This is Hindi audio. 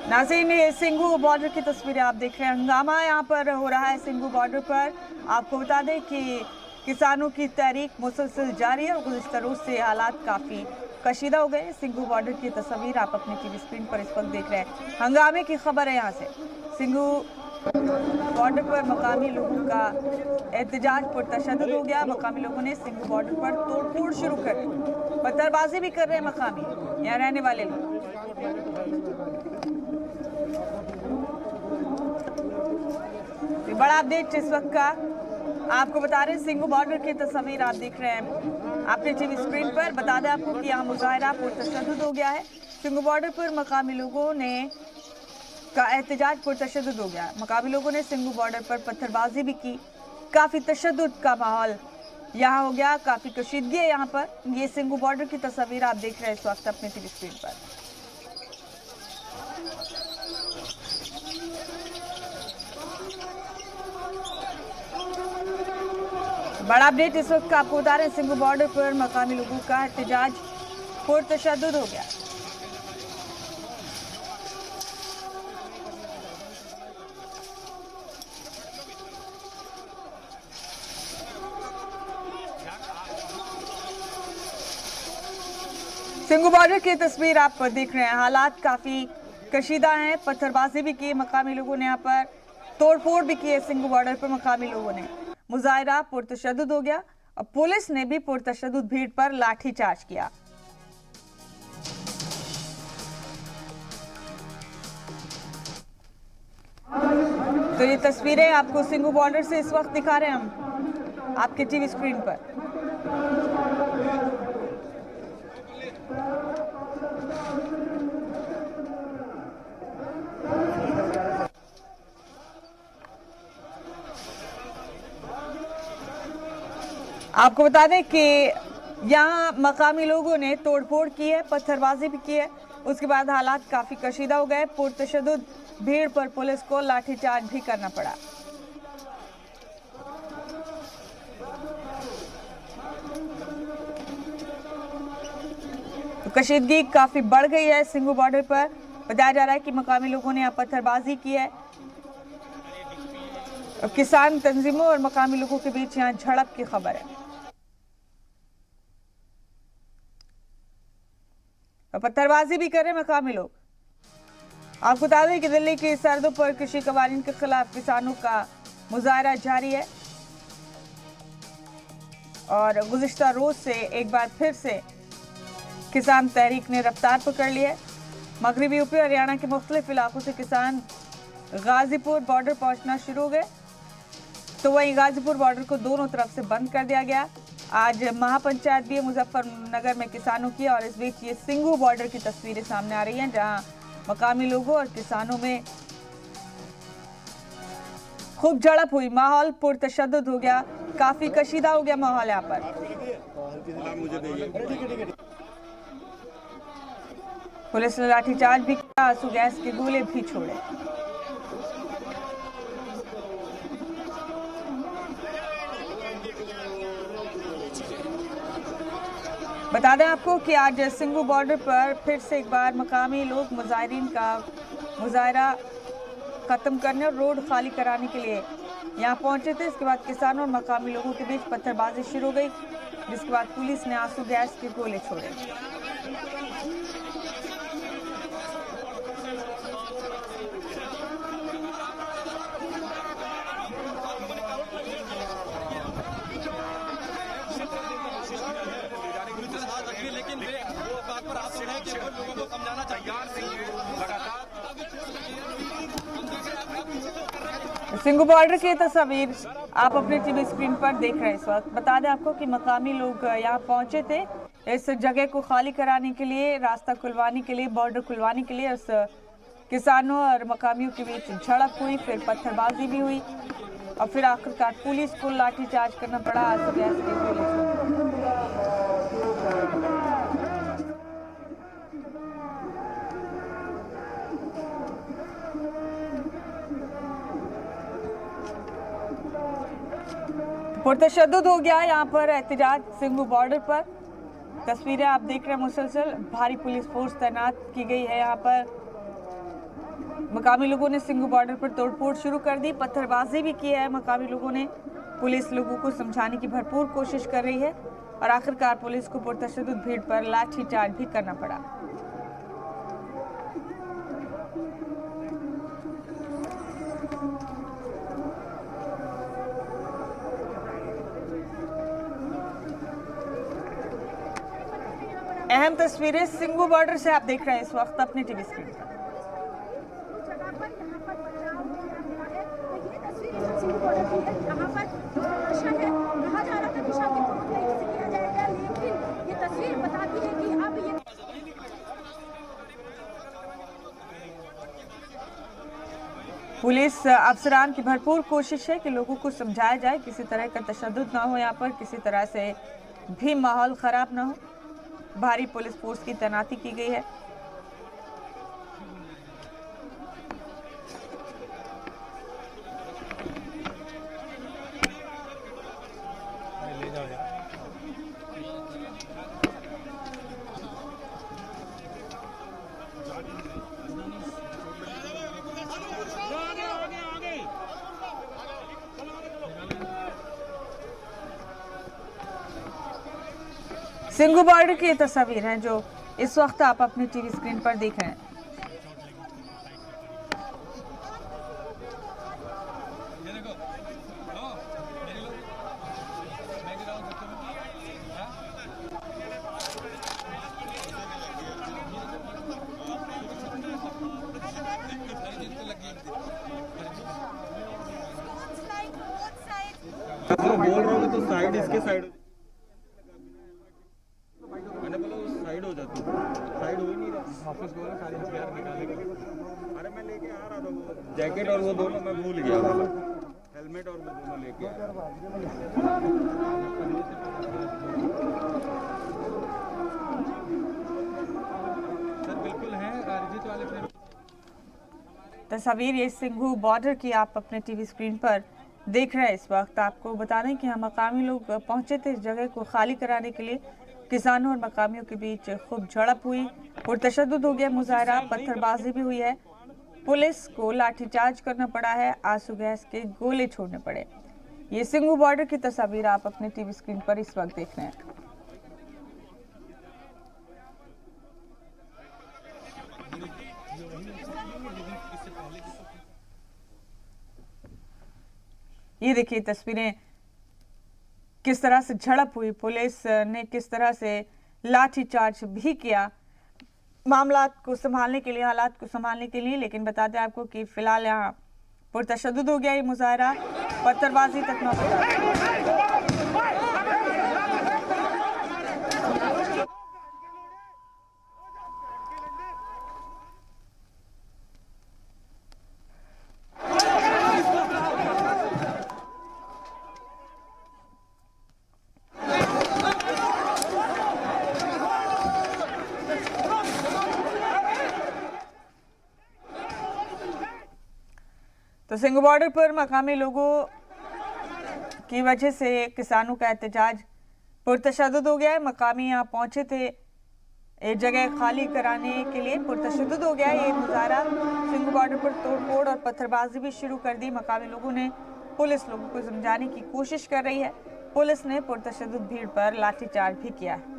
नाज़रीन, ये सिंघू बॉर्डर की तस्वीरें आप देख रहे हैं। हंगामा यहाँ पर हो रहा है सिंघू बॉर्डर पर। आपको बता दें कि किसानों की तहरीक मुसलसल जारी है और गुज़िश्ता रोज से हालात काफ़ी कशीदा हो गए। सिंघू बॉर्डर की तस्वीर आप अपनी टीवी स्क्रीन पर इस वक्त देख रहे हैं। हंगामे की खबर है यहाँ से। सिंघू बॉर्डर पर मकामी लोगों का एहतजाज पुरतशद्दुद हो गया। मकामी लोगों ने सिंघू बॉर्डर पर तोड़फोड़ शुरू कर दी, पत्थरबाजी भी कर रहे हैं मकामी यहाँ रहने वाले लोग। बड़ा अपडेट इस वक्त का आपको बता रहे हैं। सिंघू बॉर्डर की तस्वीर आप देख रहे हैं अपने टीवी स्क्रीन पर। बता दें आपको कि यहाँ मुजाहिरा पुरतशद्दुद हो गया है। सिंघू बॉर्डर पर मकामी लोगों ने का एहतजाज पुरतशद्दुद हो गया। मकामी लोगों ने सिंघू बॉर्डर पर पत्थरबाजी भी की। काफी तशद्दुद का माहौल यहाँ हो गया, काफी कशीदगी है यहाँ पर। ये सिंघू बॉर्डर की तस्वीर आप देख रहे हैं इस वक्त अपने टीवी स्क्रीन पर। बड़ा अपडेट इस वक्त का आपको बता रहे हैं। सिंघू बॉर्डर पर मकामी लोगों का एहतजाज पुरतशद्दुद हो गया। सिंघू बॉर्डर की तस्वीर आप देख रहे हैं। हालात काफी कशीदा हैं। पत्थरबाजी भी की मकामी लोगों ने, यहाँ पर तोड़फोड़ भी की है सिंघू बॉर्डर पर मकामी लोगों ने। मुजाहिरा पुरतशद्दुद हो गया और पुलिस ने भी पुरतशद्दुद भीड़ पर लाठीचार्ज किया। तो ये तस्वीरें आपको सिंघू बॉर्डर से इस वक्त दिखा रहे हैं हम आपके टीवी स्क्रीन पर। आपको बता दें कि यहाँ मकामी लोगों ने तोड़फोड़ की है, पत्थरबाजी भी की है। उसके बाद हालात काफी कशीदा हो गए। पुरतशद्दुद भीड़ पर पुलिस को लाठीचार्ज भी करना पड़ा। तो कशीदगी काफी बढ़ गई है सिंघू बॉर्डर पर। बताया जा रहा है कि मकामी लोगों ने यहाँ पत्थरबाजी की है। किसान तंजीमों और मकामी लोगों के बीच यहाँ झड़प की खबर है। पत्थरबाजी भी कर रहे मकामी लोग। आपको बता दें कि दिल्ली की सरहदों पर कृषि कवानीन के खिलाफ किसानों का मुजाहरा जारी है और गुज़िश्ता रोज से एक बार फिर से किसान तहरीक ने रफ्तार पकड़ ली है। मगरबी यूपी और हरियाणा के मुख्तलिफ इलाकों से किसान गाजीपुर बॉर्डर पहुंचना शुरू हो गए। तो वहीं गाजीपुर बॉर्डर को दोनों तरफ से बंद कर दिया गया। आज महापंचायत भी मुजफ्फरनगर में किसानों की, और इस बीच ये सिंघू बॉर्डर की तस्वीरें सामने आ रही हैं जहां मकामी लोगों और किसानों में खूब झड़प हुई। माहौल पुरतशद्दुद हो गया, काफी कशीदा हो गया माहौल यहाँ पर। पुलिस ने लाठीचार्ज भी किया, आंसू गैस के गोले भी छोड़े। बता दें आपको कि आज सिंघू बॉर्डर पर फिर से एक बार मकामी लोग मुजाहिरीन का मुजाहरा खत्म करने और रोड खाली कराने के लिए यहाँ पहुंचे थे। इसके बाद किसानों और मकामी लोगों के बीच पत्थरबाजी शुरू हो गई, जिसके बाद पुलिस ने आंसू गैस के गोले छोड़े। लेकिन वो बात पर आप चिढ़े कि वो लोगों को समझाना चाहिए। सिंघू बॉर्डर की तस्वीर आप अपने टीवी स्क्रीन पर देख रहे हैं इस वक्त। बता दें आपको कि मकामी लोग यहाँ पहुंचे थे इस जगह को खाली कराने के लिए, रास्ता खुलवाने के लिए, बॉर्डर खुलवाने के लिए। इस किसानों और मकामियों के बीच झड़प हुई, फिर पत्थरबाजी भी हुई और फिर आखिरकार पुलिस को लाठीचार्ज करना पड़ा। आंसू गैस के गोले। पुरतशद्दुद हो गया यहाँ पर एहतजाज सिंघू बॉर्डर पर। तस्वीरें आप देख रहे हैं, मुसलसल भारी पुलिस फोर्स तैनात की गई है यहाँ पर। मकामी लोगों ने सिंघू बॉर्डर पर तोड़फोड़ शुरू कर दी, पत्थरबाजी भी की है मकामी लोगों ने। पुलिस लोगों को समझाने की भरपूर कोशिश कर रही है और आखिरकार पुलिस को पुरतशद्दुद भीड़ पर लाठीचार्ज भी करना पड़ा। अहम तस्वीरें सिंघू बॉर्डर से आप देख रहे हैं इस वक्त अपने टीवी स्क्रीन पर। पुलिस अफसरान की भरपूर कोशिश है कि लोगों को समझाया जाए, किसी तरह का तशद्दुद ना हो, यहाँ पर किसी तरह से भी माहौल खराब ना हो। भारी पुलिस फोर्स की तैनाती की गई है। सिंघू बॉर्डर की तस्वीर हैं जो इस वक्त आप अपनी टीवी स्क्रीन पर देख रहे हैं। बोल रहा हूँ तो साइड इसके साइड मैंने बोला उस साइड हो जाती साइड हो ही नहीं रहा। वापस बोला सारे हथियार निकालेगा। अरे मैं लेके आ रहा था वो जैकेट और वो दोनों मैं भूल गया वाला हेलमेट और वो दोनों लेके सर बिल्कुल है अरिजीत वाले। तस्वीर ये सिंघू बॉर्डर की आप अपने टीवी स्क्रीन पर देख रहे हैं इस वक्त। आपको बता दें कि यहाँ मकामी लोग पहुंचे थे इस जगह को खाली कराने के लिए। किसानों और मकामियों के बीच खूब झड़प हुई, पुरतशद्दुद हो गया मुजाहरा, पत्थरबाजी भी हुई है। पुलिस को लाठीचार्ज करना पड़ा है, आंसू गैस के गोले छोड़ने पड़े। ये सिंघू बॉर्डर की तस्वीर आप अपने टीवी स्क्रीन पर इस वक्त देख रहे हैं। ये देखिए तस्वीरें, किस तरह से झड़प हुई, पुलिस ने किस तरह से लाठीचार्ज भी किया मामला को संभालने के लिए, हालात को संभालने के लिए। लेकिन बता दें आपको कि फिलहाल यहाँ पुरतशद्दुद हो गया ये मुजाहरा, पत्थरबाजी तक नौबत। तो सिंघू बॉर्डर पर मकामी लोगों की वजह से किसानों का एहतजाज पुरतशद्दुद हो गया है। मकामी यहाँ पहुंचे थे एक जगह खाली कराने के लिए, पुरतशद्दुद हो गया ये मुजाहरा। सिंघू बॉर्डर पर तोड़फोड़ और पत्थरबाजी भी शुरू कर दी मकामी लोगों ने। पुलिस लोगों को समझाने की कोशिश कर रही है। पुलिस ने पुरतशद्दुद भीड़ पर लाठीचार्ज भी किया है।